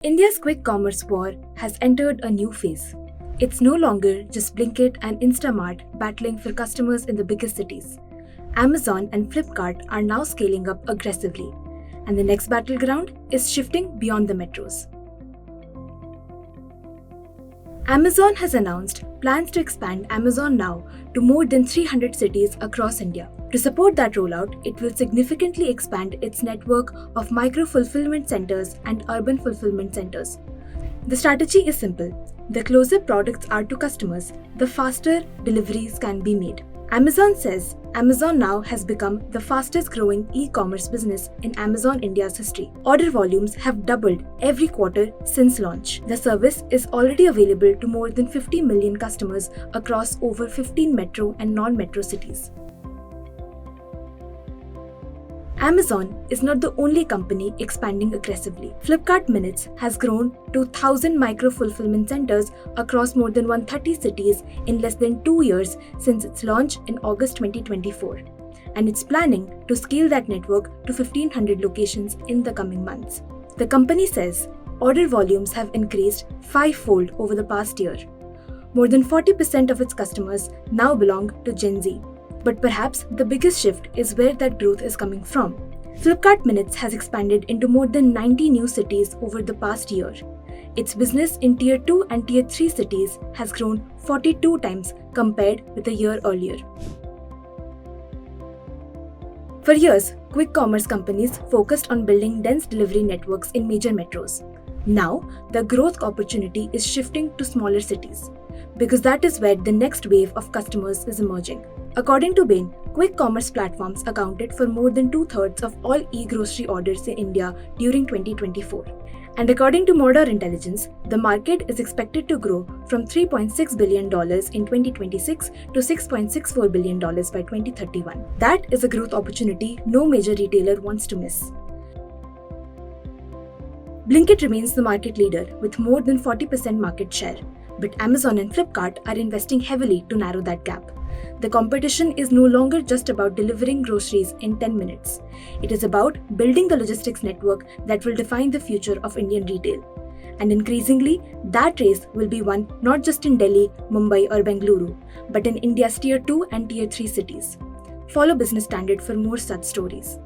India's quick commerce war has entered a new phase. It's no longer just Blinkit and Instamart battling for customers in the biggest cities. Amazon and Flipkart are now scaling up aggressively, and the next battleground is shifting beyond the metros. Amazon has announced plans to expand Amazon Now to more than 300 cities across India. To support that rollout, it will significantly expand its network of micro-fulfillment centers and urban fulfillment centers. The strategy is simple. The closer products are to customers, the faster deliveries can be made. Amazon says Amazon Now has become the fastest growing e-commerce business in Amazon India's history. Order volumes have doubled every quarter since launch. The service is already available to more than 50 million customers across over 15 metro and non-metro cities. Amazon is not the only company expanding aggressively. Flipkart Minutes has grown to 1,000 micro-fulfillment centers across more than 130 cities in less than 2 years since its launch in August 2024. And it's planning to scale that network to 1,500 locations in the coming months. The company says order volumes have increased 5-fold over the past year. More than 40% of its customers now belong to Gen Z. But perhaps the biggest shift is where that growth is coming from. Flipkart Minutes has expanded into more than 90 new cities over the past year. Its business in Tier 2 and Tier 3 cities has grown 42 times compared with a year earlier. For years, quick commerce companies focused on building dense delivery networks in major metros. Now, the growth opportunity is shifting to smaller cities, because that is where the next wave of customers is emerging. According to Bain, quick commerce platforms accounted for more than 2/3 of all e-grocery orders in India during 2024. And according to Mordor Intelligence, the market is expected to grow from $3.6 billion in 2026 to $6.64 billion by 2031. That is a growth opportunity no major retailer wants to miss. Blinkit remains the market leader with more than 40% market share, but Amazon and Flipkart are investing heavily to narrow that gap. The competition is no longer just about delivering groceries in 10 minutes. It is about building the logistics network that will define the future of Indian retail. And increasingly, that race will be won not just in Delhi, Mumbai or Bengaluru, but in India's Tier 2 and Tier 3 cities. Follow Business Standard for more such stories.